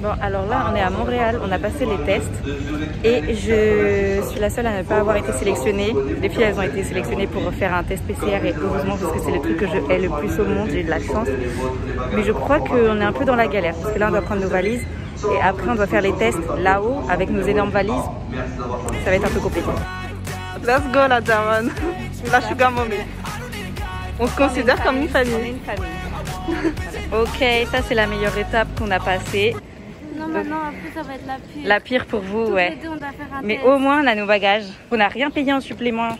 Bon, alors là, on est à Montréal, on a passé les tests et je suis la seule à ne pas avoir été sélectionnée. Les filles, elles ont été sélectionnées pour faire un test PCR et heureusement parce que c'est le truc que je hais le plus au monde, j'ai eu de la chance. Mais je crois qu'on est un peu dans la galère parce que là, on doit prendre nos valises et après, on doit faire les tests là-haut avec nos énormes valises. Ça va être un peu compliqué. Let's go la Daron, la Sugar Mommy. On se considère comme une famille. On est une famille. Ok, ça c'est la meilleure étape qu'on a passée. Non, maintenant après ça va être la pire. La pire pour vous, Toutes ouais. les deux, on doit faire un Mais test. au moins on a nos bagages. On n'a rien payé en supplément.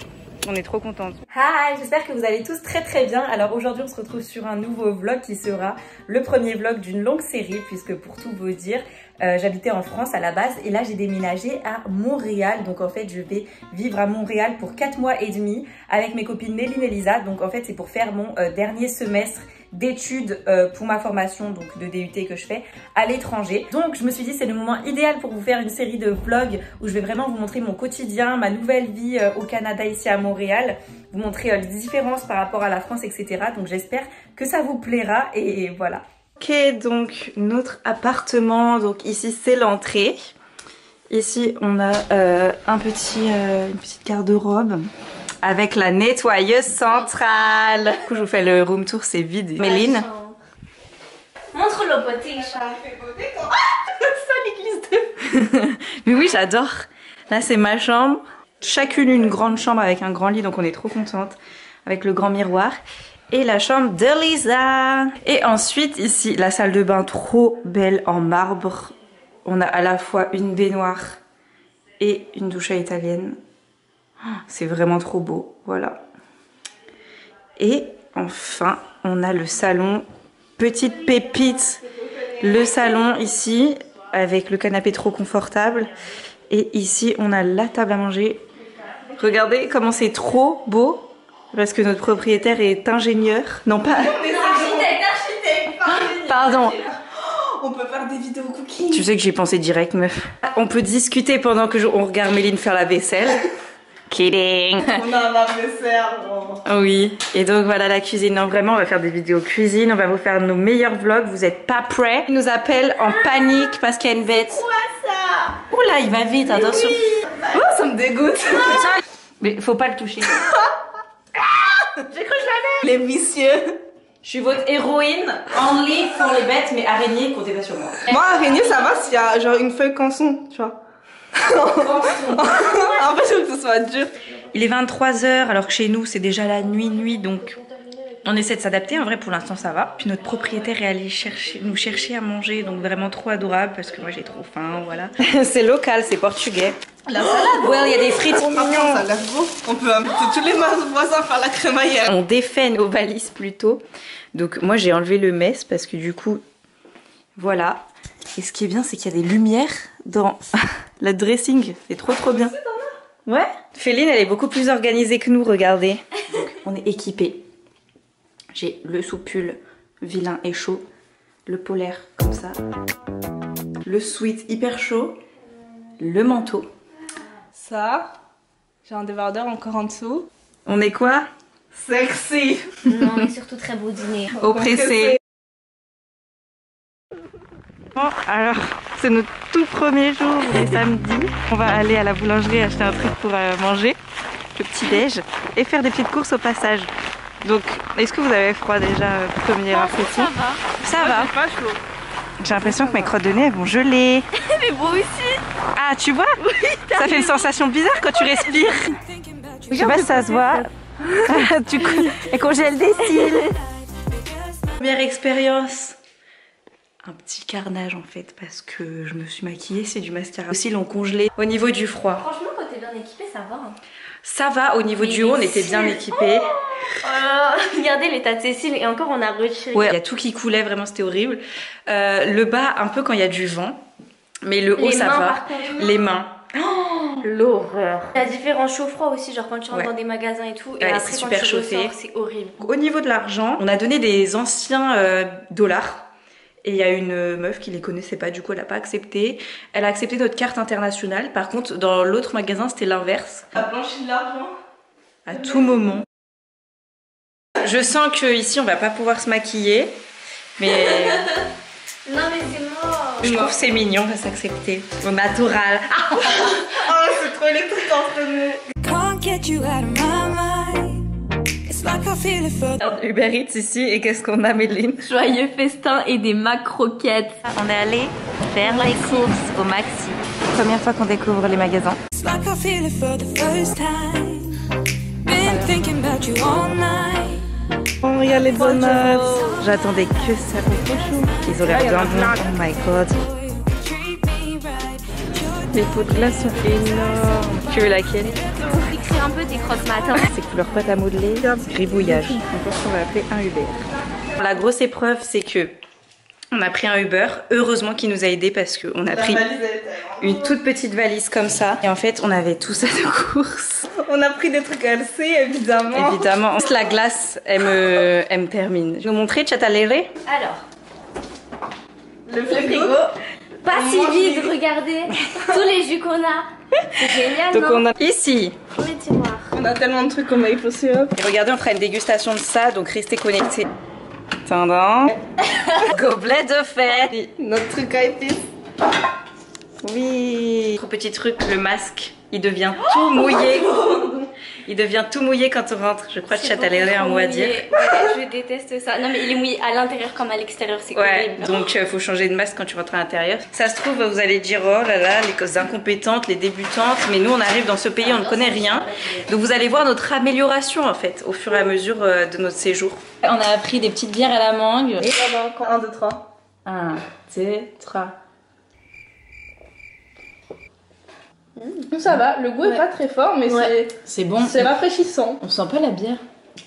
On est trop contente. Hi, j'espère que vous allez tous très bien. Alors aujourd'hui on se retrouve sur un nouveau vlog qui sera le premier vlog d'une longue série puisque pour tout vous dire, j'habitais en France à la base et là j'ai déménagé à Montréal. Donc en fait je vais vivre à Montréal pour 4 mois et demi avec mes copines Méline et Lisa. Donc en fait c'est pour faire mon dernier semestre d'études pour ma formation donc de DUT que je fais à l'étranger. Donc je me suis dit c'est le moment idéal pour vous faire une série de vlogs où je vais vraiment vous montrer mon quotidien, ma nouvelle vie au Canada ici à Montréal, vous montrer les différences par rapport à la France, etc. Donc j'espère que ça vous plaira et voilà. Ok, donc notre appartement, donc ici c'est l'entrée. Ici on a une petite garde-robe avec la nettoyeuse centrale. Du coup je vous fais le room tour, c'est vide. Méline. Montre le beauté, chat. Mais oui, j'adore. Là c'est ma chambre. Chacune une grande chambre avec un grand lit, donc on est trop contente. Avec le grand miroir. Et la chambre de Lisa. Et ensuite ici la salle de bain trop belle en marbre. On a à la fois une baignoire et une douche à italienne. C'est vraiment trop beau, voilà. Et enfin, on a le salon, petite pépite, le salon ici, avec le canapé trop confortable. Et ici, on a la table à manger. Regardez comment c'est trop beau, parce que notre propriétaire est ingénieur. Non, pas... Architecte. Pardon. On peut faire des vidéos cooking. Tu sais que j'y ai pensé direct, meuf. On peut discuter pendant que on regarde Méline faire la vaisselle. Kidding. On a un lave-vaisselle. Oui, et donc voilà la cuisine. Non, vraiment, on va faire des vidéos cuisine. On va vous faire nos meilleurs vlogs. Vous êtes pas prêts? Il nous appelle en panique parce qu'il y a une bête. Quoi ça? Oula, il va vite, attention. Oui. Oh, ça me dégoûte. Mais faut pas le toucher. J'ai cru que je l'avais. Les vicieux. Je suis votre héroïne. Only pour les bêtes, mais araignée, comptez pas sur moi. Moi, araignée, ça va s'il y a genre une feuille canson, tu vois. En fait, je veux que ce soit dur. Il est 23 h alors que chez nous c'est déjà la nuit, donc on essaie de s'adapter. En vrai pour l'instant ça va. Puis notre propriétaire est allé nous chercher à manger, donc vraiment trop adorable parce que moi j'ai trop faim, voilà. C'est local, c'est portugais. La salade, ouais, il y a des frites. Après, ça a l'air beau. On peut inviter tous les voisins faire la crémaillère. On défait nos valises plutôt. Donc moi j'ai enlevé le mess parce que du coup, voilà. Et ce qui est bien c'est qu'il y a des lumières dans la dressing. C'est trop bien. Ouais. Féline elle est beaucoup plus organisée que nous, regardez. Donc on est équipés. J'ai le sous-pull vilain et chaud. Le polaire comme ça. Le sweat hyper chaud. Le manteau. Ça, j'ai un débardeur encore en dessous. On est quoi? Sexy. Non, mais surtout très beau dîner. Oppressé. Bon, alors, c'est notre tout premier jour, les samedis. On va aller à la boulangerie acheter un truc pour manger, le petit-déj, et faire des petites courses au passage. Donc, est-ce que vous avez froid déjà, première impression? Ça va. Pas chaud. J'ai l'impression que mes crottes de nez elles vont geler. Mais beau aussi. Ah, tu vois? Oui, ça fait une sensation bizarre quand tu respires. Je sais pas si ça se voit. Elle congèle des cils. Première expérience. Un petit carnage en fait parce que je me suis maquillée, c'est du mascara. Aussi l'ont congelé au niveau du froid. Franchement, quand t'es bien équipée, ça va. Hein. Ça va, au niveau du haut on était bien équipés. Regardez l'état de ses cils et encore on a retiré. Ouais, il y a tout qui coulait, vraiment c'était horrible. Le bas un peu quand il y a du vent, mais le haut ça va. Par contre. Les mains. Oh, l'horreur. Il y a différents chaud-froid aussi, genre quand tu rentres dans des magasins et tout. Et après c'est quand super tu chauffé. ressors, c'est horrible. Au niveau de l'argent, on a donné des anciens dollars. Et il y a une meuf qui les connaissait pas, du coup elle a pas accepté. Elle a accepté notre carte internationale. Par contre, dans l'autre magasin, c'était l'inverse. T'as blanchi de l'argent? À tout moment. Je sens que ici on va pas pouvoir se maquiller. Mais Non mais c'est mort. Je trouve que c'est mignon, on va s'accepter. Au natural. Oh, c'est trop électrique entre nous. Uber Eats ici, et qu'est-ce qu'on a, Méline? Joyeux festin et des croquettes. On est allé faire les courses au Maxi. Première fois qu'on découvre les magasins. Oh, regarde les donuts. J'attendais que ça pour trop chou. Ils ont l'air bien bons. Oh my god. Les pots de glace sont énormes. Tu veux laquelle? On fixerait un peu des crottes matin. C'est couleur pâte à modeler, gribouillage. Je pense qu'on va appeler un Uber. La grosse épreuve, c'est que on a pris un Uber. Heureusement qu'il nous a aidés parce qu'on a pris une toute petite valise comme ça. Et en fait, on avait tout ça de courses. On a pris des trucs LC, évidemment. Évidemment. La glace, elle me termine. Je vais vous montrer, Chatalere. Alors, Le frigo. pas si vide, regardez. Tous les jus qu'on a. C'est génial, Donc non? on a ici. Les tiroirs. On a tellement de trucs comme maple syrup. Et regardez, on fera une dégustation de ça, donc restez connectés. Tendant. Gobelet de fête. Notre truc à épices. Oui. Trop petit truc, le masque, il devient tout mouillé. Il devient tout mouillé quand on rentre. Je crois que Chatalere a un mot à dire. Ouais, je déteste ça. Non mais il est mouillé à l'intérieur comme à l'extérieur, c'est Ouais, horrible. donc faut changer de masque quand tu rentres à l'intérieur. Ça se trouve, vous allez dire oh là là, les incompétentes, les débutantes, mais nous on arrive dans ce pays, on ne connaît rien. Donc vous allez voir notre amélioration en fait au fur et à mesure de notre séjour. On a pris des petites bières à la mangue. Et là-bas, 1, 2, 3. 1, 2, 3. Ça va, le goût est pas très fort, mais C'est bon. c'est rafraîchissant. On sent pas la bière.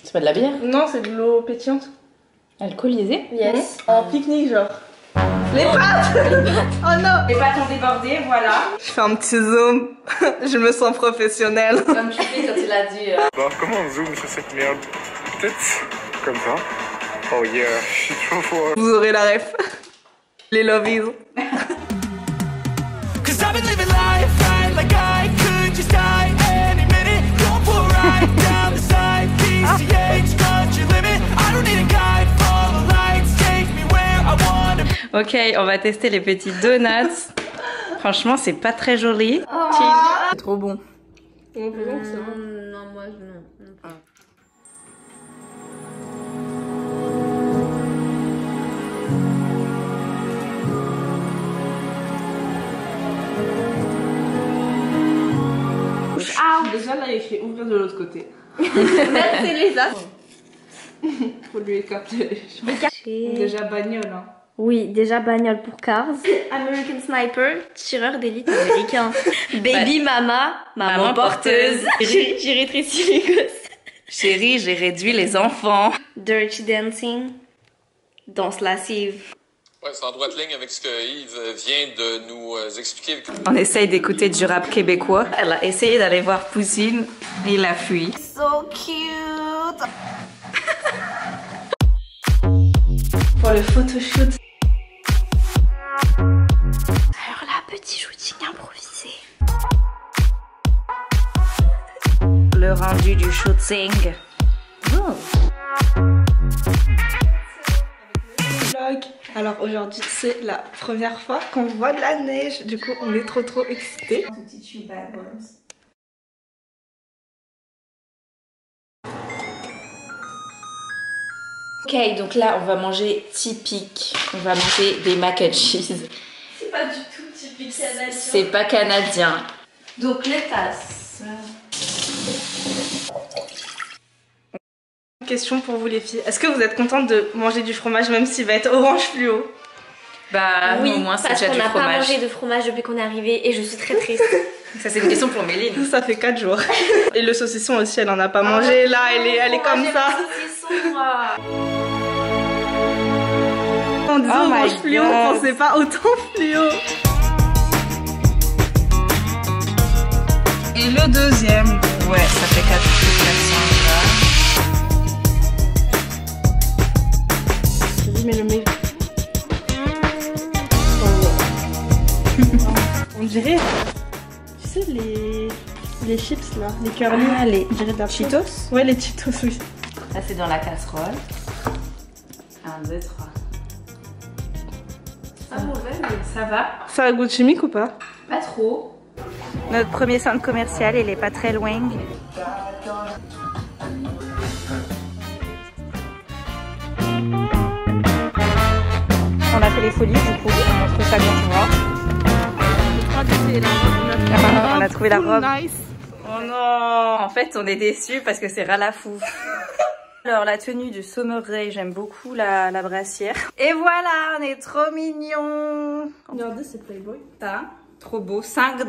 C'est pas de la bière. Non, c'est de l'eau pétillante. Alcoolisée. Yes. En pique-nique, genre. Les pâtes. Oh non. Les pâtes ont débordé, voilà. Je fais un petit zoom. Je me sens professionnelle. Comme tu fais quand il a dit. Alors comment on zoome sur cette merde? Peut-être comme ça. Oh yeah, je suis trop fort. Vous aurez la ref. Les lovies. Cause I've been living life right like I could just die any minute. Don't pull right down the side. PCH, country limit. I don't need a guide. Follow lights, take me where I wanna be. Ok, on va tester les petits donuts. Franchement, c'est pas très joli. C'est trop bon. Non, moi non. Déjà là, il écrit ouvrir de l'autre côté. C'est les as. Faut lui écarter les choses. Déjà bagnole, hein. Oui, déjà bagnole pour Cars. American Sniper, tireur d'élite américain. Baby mama, maman porteuse. J'ai rétréci les gosses. Chérie, j'ai réduit les enfants. Dirty dancing, danse lascive. Ouais, c'est en droite ligne avec ce que Yves vient de nous expliquer. On essaye d'écouter du rap québécois. Elle a essayé d'aller voir Poussine et il a fui. So cute. Pour le photoshoot. Alors là, petit shooting improvisé. Le rendu du shooting. Alors aujourd'hui c'est la première fois qu'on voit de la neige, du coup on est trop excités. Ok, donc là on va manger typique. On va manger des mac and cheese. C'est pas du tout typique canadien. C'est pas canadien. Donc les tasses. Question pour vous les filles, est-ce que vous êtes contentes de manger du fromage même s'il va être orange fluo? Bah Oui, au moins c'est parce déjà qu'on du n'a pas fromage. mangé de fromage depuis qu'on est arrivé et je suis très triste. Ça c'est une question pour Méline. Ça fait 4 jours. Et le saucisson aussi, elle en a pas mangé, là elle est comme ça. On disait Oh my orange fluo, God. on pensait pas autant fluo. Et le deuxième. Ouais, ça fait 400 grammes. Mais le mec. On dirait, tu sais, les chips là, les curly. Ah, les On dirait de la Cheetos? Ouais, les Cheetos, oui. Là c'est dans la casserole. 1, 2, 3. C'est pas mauvais, mais ça va. Ça a goût de chimique ou pas? Pas trop. Notre premier centre commercial, il est pas très loin. On a fait les folies du coup, on trouve ça bien souvent. On a trouvé la robe. Nice. Oh non, en fait on est déçus parce que c'est ralafou. Alors la tenue de Summer Rae, j'aime beaucoup la brassière. Et voilà, on est trop mignons. Regardez, c'est Playboy. Ça, trop beau, 5 $.